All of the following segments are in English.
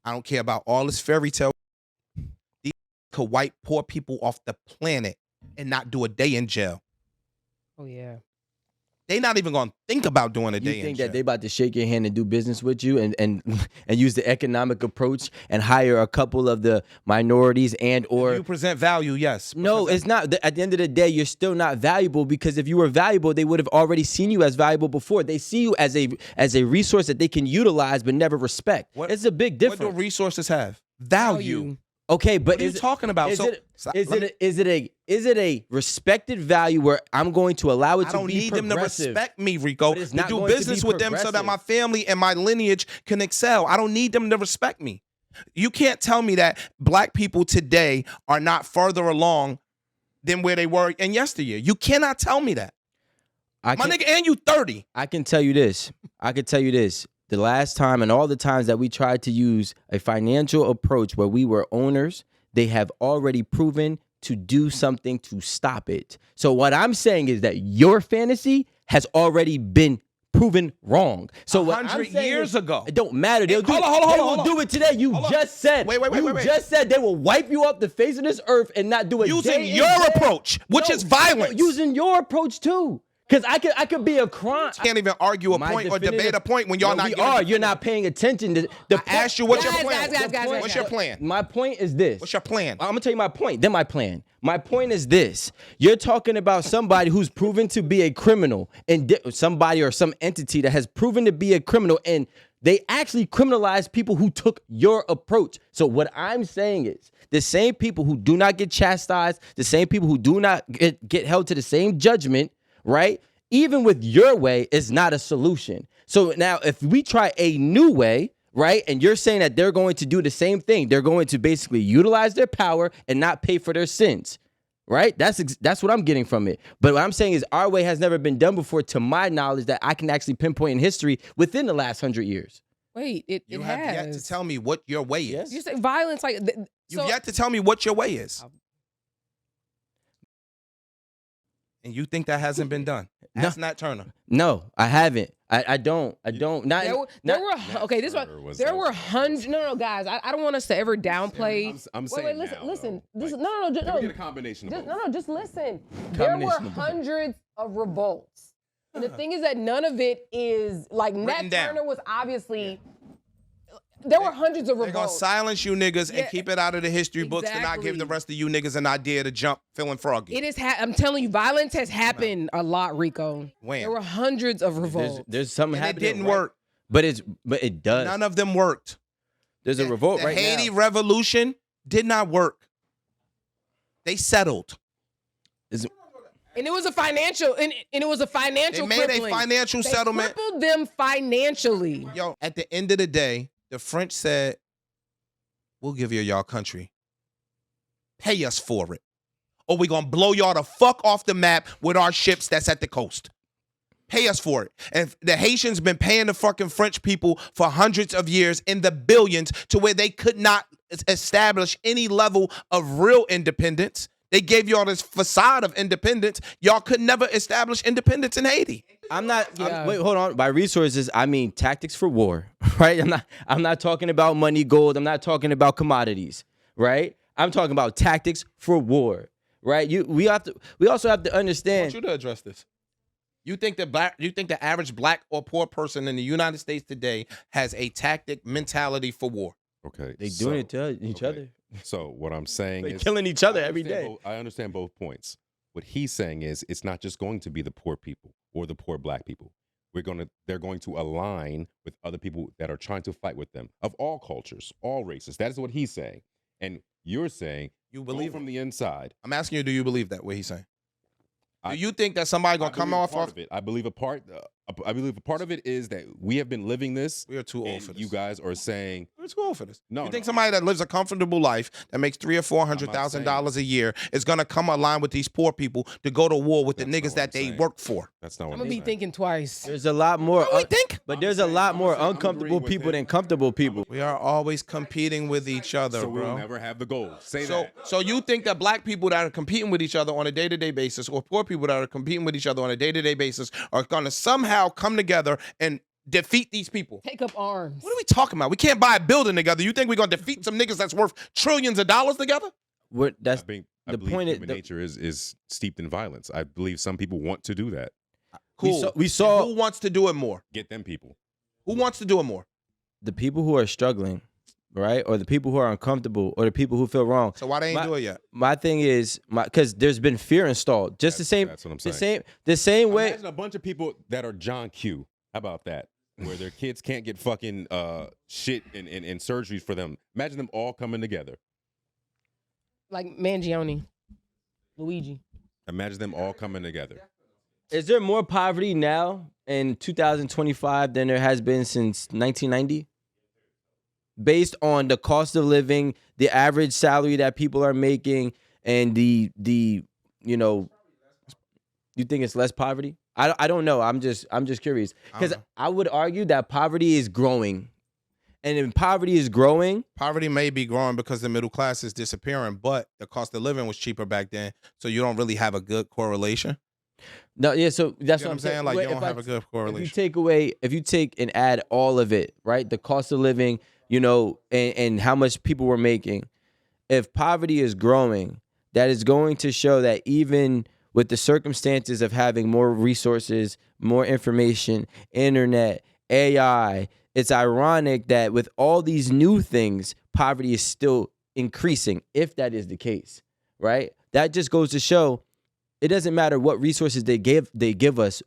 I don't care about all this fairy tale. These could wipe poor people off the planet and not do a day in jail. Oh yeah. They not even gonna think about doing a day in jail. You think that they about to shake your hand and do business with you and use the economic approach and hire a couple of the minorities and or you present value, yes. No, it's not. At the end of the day, you're still not valuable, because if you were valuable, they would have already seen you as valuable before. They see you as a resource that they can utilize but never respect. It's a big difference. What do resources have? Value. Okay, but what are you talking about? Is it a respected value where I'm going to allow it to be I don't need them to respect me, Rico, to do business with them so that my family and my lineage can excel. I don't need them to respect me. You can't tell me that black people today are not further along than where they were in yesteryear. You cannot tell me that. My nigga, and you 30. I can tell you this. The last time and all the times that we tried to use a financial approach where we were owners, they have already proven to do something to stop it. So what I'm saying is that your fantasy has already been proven wrong. So 100 years ago. It don't matter. They'll do it today. You just said. Wait. You just said they will wipe you off the face of this earth and not do it. Using your approach, which is violence. Using your approach too. Because I could be a crime. You can't even argue a point or debate a point when y'all not. You're not paying attention. I asked you what's your plan. Guys, what's your plan? My point is this. What's your plan? I'm gonna tell you my point. Then my plan. My point is this. You're talking about somebody who's proven to be a criminal, and somebody or some entity that has proven to be a criminal, and they actually criminalize people who took your approach. So what I'm saying is, the same people who do not get chastised, the same people who do not get held to the same judgment, right? Even with your way is not a solution. So now if we try a new way, right? And you're saying that they're going to do the same thing. They're going to basically utilize their power and not pay for their sins, right? That's what I'm getting from it. But what I'm saying is our way has never been done before, to my knowledge, that I can actually pinpoint in history within the last 100 years. Wait, it has. You have yet to tell me what your way is. You say violence like... You've yet to tell me what your way is. And you think that hasn't been done? Ask Nat Turner. No, I haven't. I don't. There were hundreds. No, guys. I don't want us to ever downplay. I'm saying. Listen. No. Get a combination of both. Just listen. There were hundreds of revolts. And the thing is that none of it is like Nat Turner was obviously. There were hundreds of revolts. They're gonna silence you niggas and keep it out of the history books to not give the rest of you niggas an idea to jump feeling froggy. It is. I'm telling you, violence has happened a lot, Rico. When? There were hundreds of revolts. There's something happening. It didn't work. But it does. None of them worked. There's a revolt right now. The Haiti Revolution did not work. They settled. And it was a financial, and it was a financial. They made a financial settlement. Crippled them financially. Yo, at the end of the day, the French said, "We'll give you y'all country. Pay us for it, or we're gonna blow y'all the fuck off the map with our ships that's at the coast. Pay us for it." And the Haitians been paying the fucking French people for hundreds of years in the billions to where they could not establish any level of real independence. They gave y'all this facade of independence. Y'all could never establish independence in Haiti. Wait, hold on. By resources, I mean tactics for war, right? I'm not talking about money, gold. I'm not talking about commodities, right? I'm talking about tactics for war, right? We also have to understand. I want you to address this. You think the average black or poor person in the United States today has a tactic mentality for war? Okay. They doing it to each other. So what I'm saying is killing each other every day. I understand both points. What he's saying is it's not just going to be the poor people or the poor black people. They're going to align with other people that are trying to fight with them of all cultures, all races. That is what he's saying. And you're saying you believe from the inside. I'm asking you, do you believe that what he's saying? Do you think that somebody gonna come off of it? I believe a part of it is that we have been living this. We are too old for this. You guys are saying we're too old for this. No, you think somebody that lives a comfortable life that makes $300,000 or $400,000 a year is gonna come align with these poor people to go to war with the niggas that they work for? That's not what I'm gonna be thinking twice. There's a lot more. But there's a lot more uncomfortable people than comfortable people. We are always competing with each other, so bro. We'll never have the goal. Say that. So you think that black people that are competing with each other on a day-to-day basis, or poor people that are competing with each other on a day-to-day basis, are gonna somehow come together and defeat these people? Take up arms. What are we talking about? We can't buy a building together. You think we're gonna defeat some niggas that's worth trillions of dollars together? That's I the believe point. Human nature is steeped in violence. I believe some people want to do that. Cool. We saw who wants to do it more? Get them people. Who wants to do it more? the people who are struggling, right, or the people who are uncomfortable, or the people who feel wrong. So why they ain't do it yet? My thing is, because there's been fear installed. Just the same. That's what I'm saying. The same way. Imagine a bunch of people that are John Q. How about that? Where their kids can't get fucking shit and surgeries for them. Imagine them all coming together. Like Mangione, Luigi. Imagine them all coming together. Is there more poverty now in 2025 than there has been since 1990? Based on the cost of living, the average salary that people are making, and the you know, you think it's less poverty? I don't know. I'm just curious, because I would argue that poverty is growing, and if poverty is growing, poverty may be growing because the middle class is disappearing, but the cost of living was cheaper back then, so you don't really have a good correlation. No, yeah. So that's You know what I'm saying. Like, you don't have a good correlation. If you take and add all of it, right, the cost of living, you know, and how much people were making, if poverty is growing, that is going to show that even with the circumstances of having more resources, more information, internet, AI, it's ironic that with all these new things, poverty is still increasing, if that is the case, right? That just goes to show it doesn't matter what resources they give us.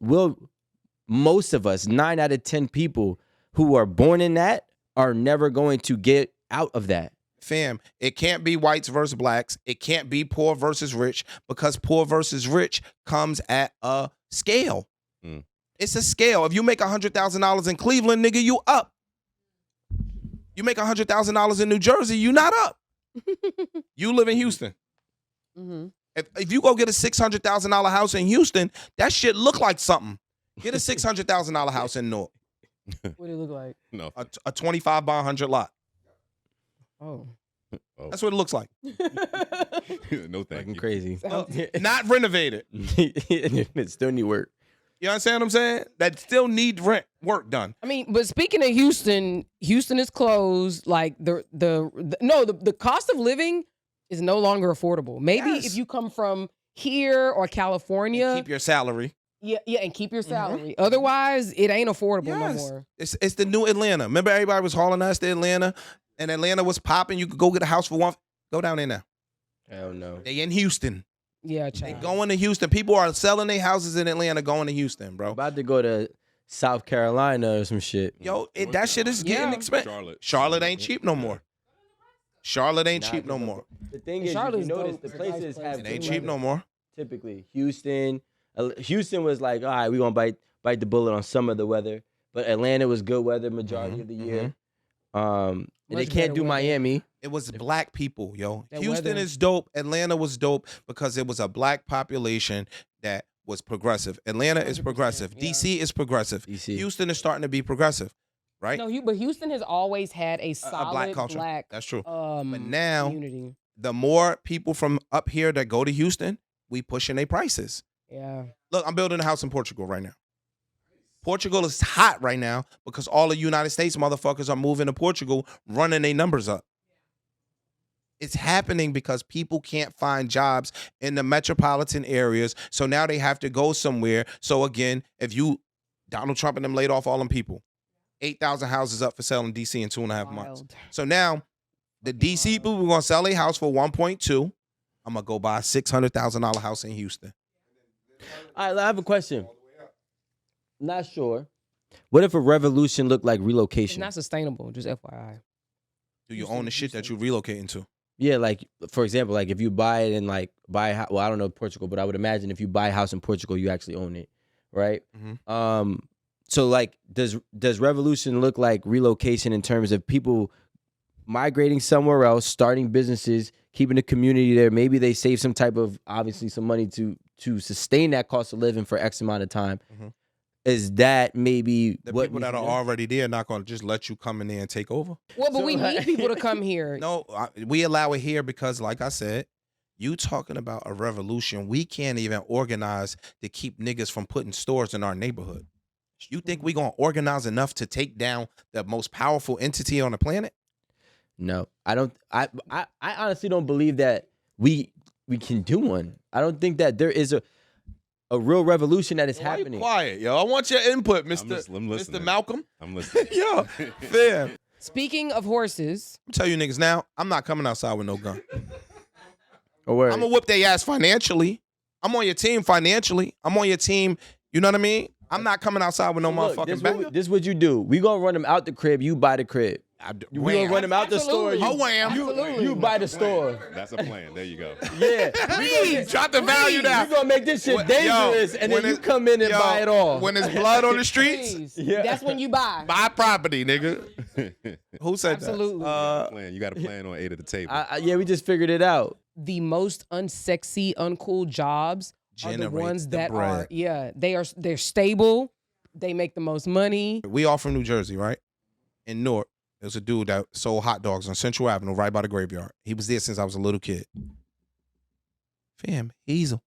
Most of us, 9 out of 10 people who are born in that, are never going to get out of that. Fam, it can't be whites versus blacks. It can't be poor versus rich, because poor versus rich comes at a scale. It's a scale. If you make $100,000 in Cleveland, nigga, you up. You make $100,000 in New Jersey, you not up. You live in Houston. Mm-hmm. If you go get a $600,000 house in Houston, that shit look like something. Get a $600,000 house in Newark. What do it look like? No. A 25 by 100 lot. Oh. That's what it looks like. No thank you. Crazy. Not renovated. It still need work. You understand what I'm saying? That still need work done. I mean, but speaking of Houston, Houston is closed. Like the cost of living is no longer affordable. Maybe if you come from here or California, and keep your salary. Yeah, and keep your salary. Otherwise, it ain't affordable no more. It's the new Atlanta. Remember, everybody was hauling us to Atlanta, and Atlanta was popping. You could go get a house for one. Go down there now. Hell no. They in Houston. Yeah, They going to Houston. People are selling their houses in Atlanta, going to Houston, bro. About to go to South Carolina or some shit. Yo, that shit is getting expensive. Charlotte ain't cheap no more. Charlotte ain't cheap no more. The thing is, you notice the places have It ain't cheap no more. Typically, Houston was like, all right, we're gonna bite the bullet on some of the weather, but Atlanta was good weather majority of the year. And they can't do Miami. It was black people, yo. That Houston weather. is dope. Atlanta was dope because it was a black population that was progressive. Atlanta is progressive. yeah. DC is progressive. DC. Houston is starting to be progressive, right? No, but Houston has always had a solid black culture. That's true. But now, community. the more people from up here that go to Houston, we pushing their prices. Yeah. Look, I'm building a house in Portugal right now. Portugal is hot right now because all the United States motherfuckers are moving to Portugal, running their numbers up. It's happening because people can't find jobs in the metropolitan areas, so now they have to go somewhere. So again, Donald Trump and them laid off all them people. 8,000 houses up for sale in D.C. in 2.5 months. So now the D.C. people, we're going to sell a house for 1.2. I'm going to go buy a $600,000 house in Houston. All right, I have a question. Not sure. What if a revolution looked like It's relocation? not sustainable, just FYI. Do you own the shit that you're relocating to? Yeah, like, for example, like if you buy it and like well, I don't know Portugal, but I would imagine if you buy a house in Portugal, you actually own it, right? Mm-hmm. So like, does revolution look like relocation in terms of people migrating somewhere else, starting businesses, keeping the community there? Maybe they save some type of, obviously, some money to sustain that cost of living for X amount of time. Mm-hmm. Is that maybe The what people that are already there not going to just let you come in there and take over? Well, but we need people to come here. No, we allow it here because, like I said, you talking about a revolution. We can't even organize to keep niggas from putting stores in our neighborhood. You think we gonna organize enough to take down the most powerful entity on the planet? No, I don't. I honestly don't believe that we can do one. I don't think that there is a real revolution that is Why happening. You quiet, yo. I want your input, Mr. Mr. Malcolm. I'm listening. Yo, fam. Speaking of horses, I'm tell you niggas now, I'm not coming outside with no gun. Oh, word. I'm gonna whip their ass financially. I'm on your team financially. I'm on your team. You know what I mean? I'm not coming outside with no Look, motherfucking this banger. what what you do. We gonna run them out the crib. You buy the crib. We gonna run them out the store. Absolutely. You buy the store. That's a plan. There you go. Yeah. Please drop the value down. We gonna make this shit dangerous, and then you come in and buy it all. When there's blood on the streets, please. Yeah. That's when you buy. buy property, nigga. Who said Absolutely. that? Plan. You got a plan on 8 at the table. Yeah, we just figured it out. The most unsexy, uncool jobs are the Generate ones the that bread. are, they're stable. They make the most money. We all from New Jersey, right? In Newark, there's a dude that sold hot dogs on Central Avenue right by the graveyard. He was there since I was a little kid. Fam, he's a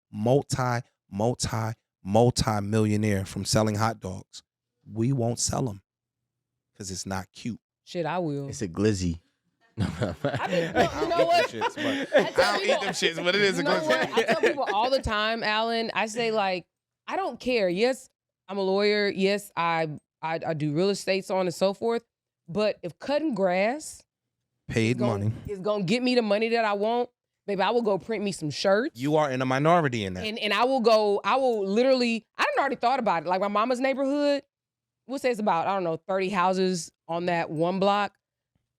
multi-millionaire from selling hot dogs. We won't sell them because it's not cute. Shit, I will. It's a glizzy. I mean, look, you know what? I don't eat them shits, but it is a You know what? glizzy. I tell people all the time, Alan, I say, like, I don't care. Yes, I'm a lawyer. Yes, I do real estate, so on and so forth. But if cutting grass Paid money. is going to get me the money that I want, baby, I will go print me some shirts. You are in a minority in that. And I will literally, I done already thought about it. Like my mama's neighborhood, we'll say it's about, I don't know, 30 houses on that one block.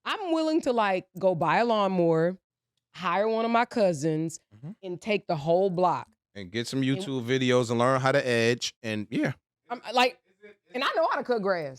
I'm willing to like go buy a lawnmower, hire one of my cousins, and take the whole block. And get some YouTube videos and learn how to edge. And yeah. I'm like, and I know how to cut grass.